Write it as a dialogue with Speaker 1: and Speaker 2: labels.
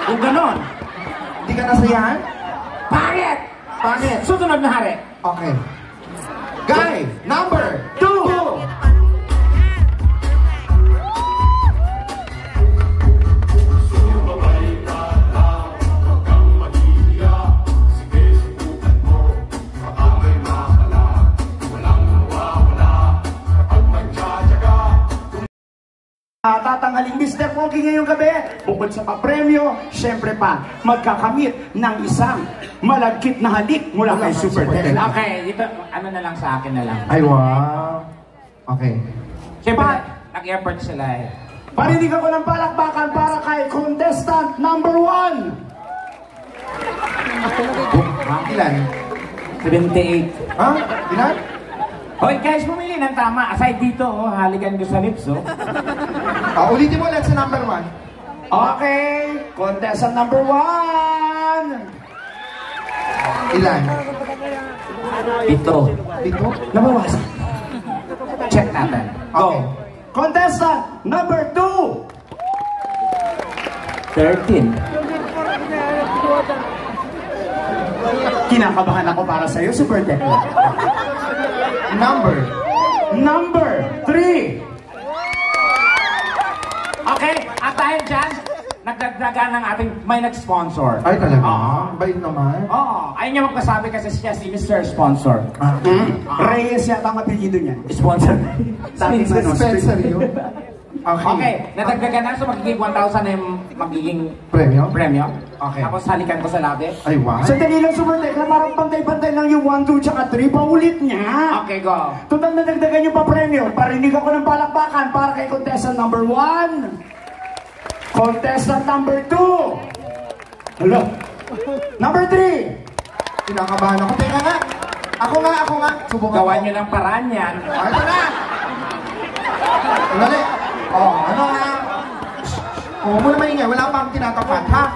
Speaker 1: Kung ganon.
Speaker 2: Hindi ka nasayahan?
Speaker 1: Pangit!
Speaker 2: Pangit.
Speaker 1: Susunod na hari.
Speaker 2: Okay. Guy, number 2. Tatanghaling Mr. Pogi ngayong gabi, bukod sa papremyo, syempre pa, magkakamit ng isang malagkit na halik mula kay Super Tekla.
Speaker 1: Okay, dito, ano na lang sa akin na lang.
Speaker 2: Ay, wow. Okay.
Speaker 1: Siyempre, nag-effort sila eh.
Speaker 2: Parinig ako ng palakpakan para kay contestant number 1. Ilan?
Speaker 1: 78.
Speaker 2: Ha? Ilan?
Speaker 1: Hoy guys, pumili ng tama. Aside dito, oh, halikan ko sa lips, oh.
Speaker 2: Ulitin mo ulit sa number 1. Okay, contestant number 1. Ilan?
Speaker 1: Ito.
Speaker 2: Dito?
Speaker 1: Nabawasan. Check natin.
Speaker 2: Okay. Contestant number 2.
Speaker 1: 13.
Speaker 2: Kinakabahan ako para sa'yo, Super Tekla. Number 3.
Speaker 1: Okay, at dahil dyan, nagdagdagan ng ating may nag-sponsor.
Speaker 2: Ay, talaga? Bait naman.
Speaker 1: Oo, ayun niya magpasabi kasi siya si Mr. Sponsor.
Speaker 2: Reyes yata ang apelyido niya.
Speaker 1: Sponsor.
Speaker 2: Spencer yun.
Speaker 1: Okay, nadagdagan na, so magiging 1,000 na yung magiging
Speaker 2: Premyo?
Speaker 1: premyo.
Speaker 2: Okay.
Speaker 1: Tapos halikan ko sa labi.
Speaker 2: Ay, wow.
Speaker 3: Sandali lang, Super Tekla, parang pantay-pantay lang yung 1, 2, tsaka 3. Paulit niya.
Speaker 1: Okay, go.
Speaker 3: Total na dagdagan yung pa-premyo. Parinig ako ng palakpakan para kay contestant number 1. Contestant number 2. Hala. Number 3.
Speaker 2: Kinakabahan ako. Teka nga. Ako nga. Subukan
Speaker 1: Gawan nyo ng paraan yan.
Speaker 2: Ay, ito na. Dali. Ano nga? Huwag mo naman ingay. Wala pang tinatapat, ha?